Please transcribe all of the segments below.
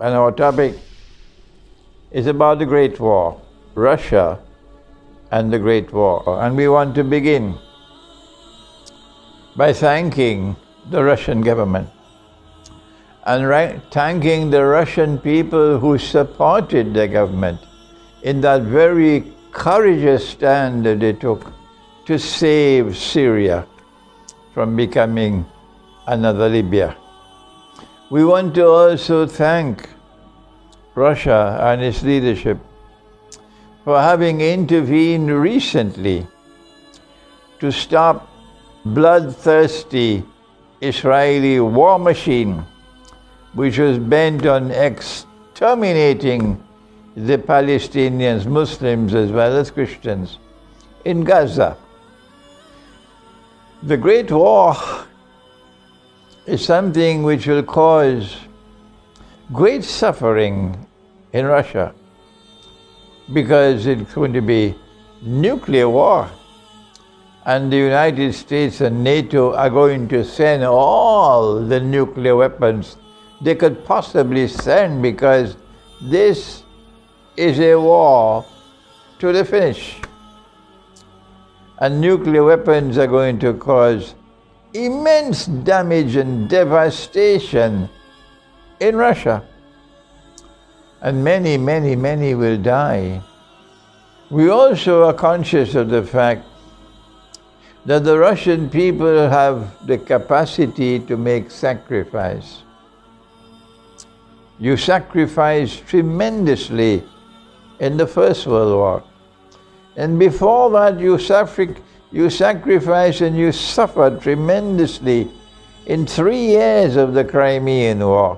And our topic is about the Great War, Russia and the Great War. And we want to begin by thanking the Russian government and thanking the Russian people who supported the government in that very courageous stand that they took to save Syria from becoming another Libya. We want to also thank Russia and its leadership for having intervened recently to stop bloodthirsty Israeli war machine, which was bent on exterminating the Palestinians, Muslims as well as Christians, in Gaza. The Great War is something which will cause great suffering in Russia because it's going to be nuclear war, and the United States and NATO are going to send all the nuclear weapons they could possibly send, because this is a war to the finish. And nuclear weapons are going to cause immense damage and devastation in Russia. And many, many, many will die. We also are conscious of the fact that the Russian people have the capacity to make sacrifice. You sacrificed tremendously in the First World War. And before that, you sacrificed and you suffered tremendously in 3 years of the Crimean War.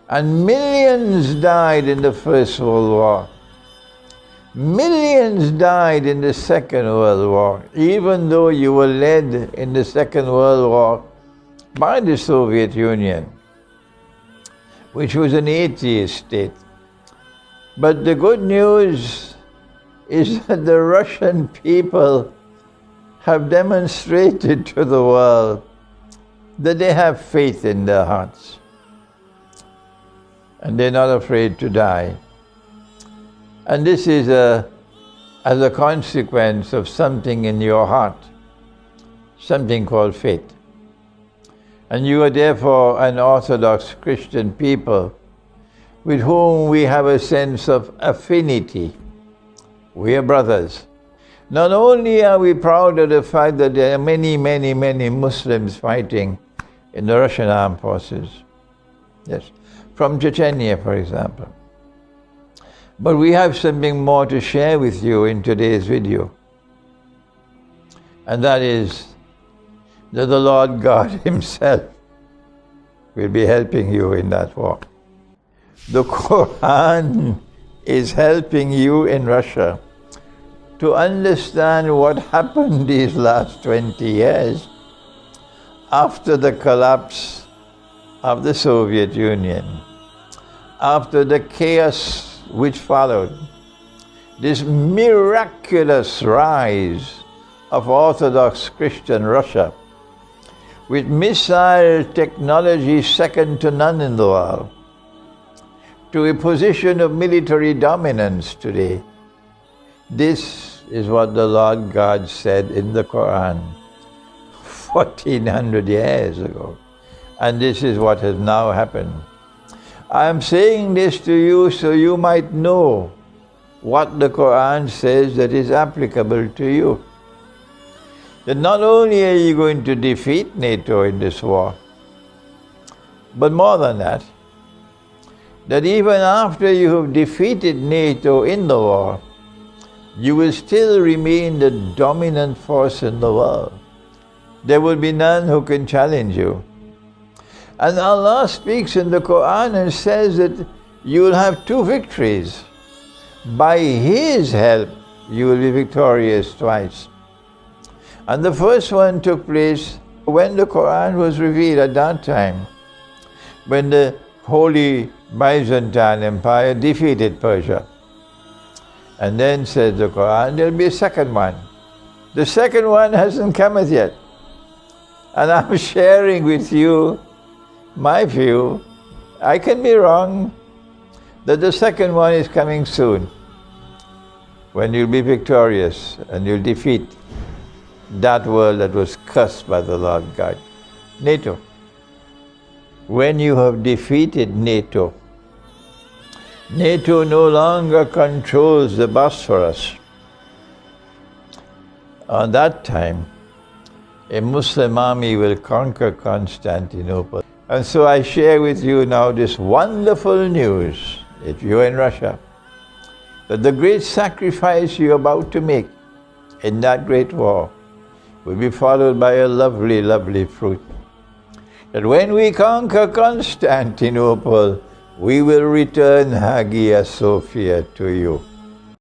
And millions died in the First World War. Millions died in the Second World War, even though you were led in the Second World War by the Soviet Union, which was an atheist state. But the good news is that the Russian people have demonstrated to the world that they have faith in their hearts. And they're not afraid to die. And this is as a consequence of something in your heart, something called faith. And you are therefore an Orthodox Christian people with whom we have a sense of affinity. We are brothers. Not only are we proud of the fact that there are many, many, many Muslims fighting in the Russian armed forces, yes, from Chechnya, for example, but we have something more to share with you in today's video. And that is that the Lord God Himself will be helping you in that war. The Quran is helping you in Russia to understand what happened these last 20 years after the collapse of the Soviet Union, after the chaos which followed, this miraculous rise of Orthodox Christian Russia, with missile technology second to none in the world, to a position of military dominance today. This is what the Lord God said in the Quran 1400 years ago. And this is what has now happened. I am saying this to you so you might know what the Quran says that is applicable to you. That not only are you going to defeat NATO in this war, but more than that, that even after you have defeated NATO in the war, you will still remain the dominant force in the world. There will be none who can challenge you. And Allah speaks in the Quran and says that you will have 2 victories. By His help, you will be victorious twice. And the first one took place when the Quran was revealed at that time, when the Holy Byzantine Empire defeated Persia. And then said the Quran, there'll be a second one. The second one hasn't come as yet. And I'm sharing with you my view I can be wrong, that the second one is coming soon, when you'll be victorious and you'll defeat that world that was cursed by the Lord God. NATO. When you have defeated NATO, NATO no longer controls the Bosphorus. On that time, a Muslim army will conquer Constantinople. And so I share with you now this wonderful news, if you're in Russia, that the great sacrifice you're about to make in that great war will be followed by a lovely, lovely fruit. That when we conquer Constantinople, we will return Hagia Sophia to you.